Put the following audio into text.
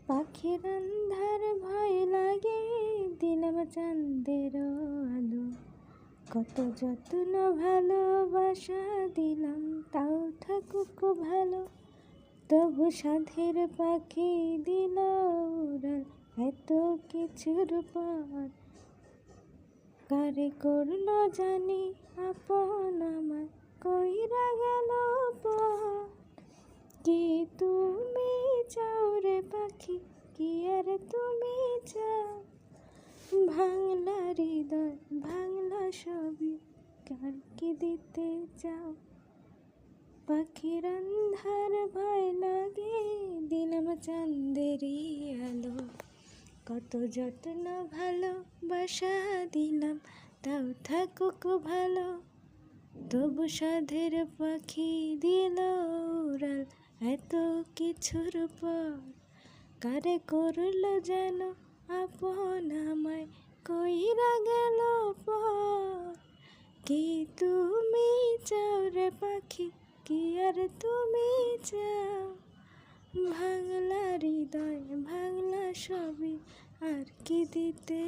পাখির আন্ধার ভয় লাগে, দিলাম চাঁদের আলো। কত যত্ন ভালোবাসা দিলাম, তাও থাকুক ভালো। তবু সাধের পাখি দিল উড়াল, এত কিছুর পর কারে করলো জানি আপন আমার, কইরা গেল পর। কি তুমি চাও রে পাখি, কি আর তুমি চাও? ভাঙলা হৃদয়, ভাঙলা সবই, কার কি দিতে চাও? পাখির আন্ধার ভয় লাগে, দিলাম চাঁদেরই আলো। কত যত্ন ভালোবাসা দিলাম, তাও থাকুক ভালো। তবু সাধের পাখি দিল উড়াল, এত কিছুর পর কারে করলো যেন আপন আমায়, কইরা গেল পর। কি তুমি চাও রে পাখি, কি আর তুমি চাও? ভাঙলা হৃদয়, ভাঙলা সবই, আর কি দিতে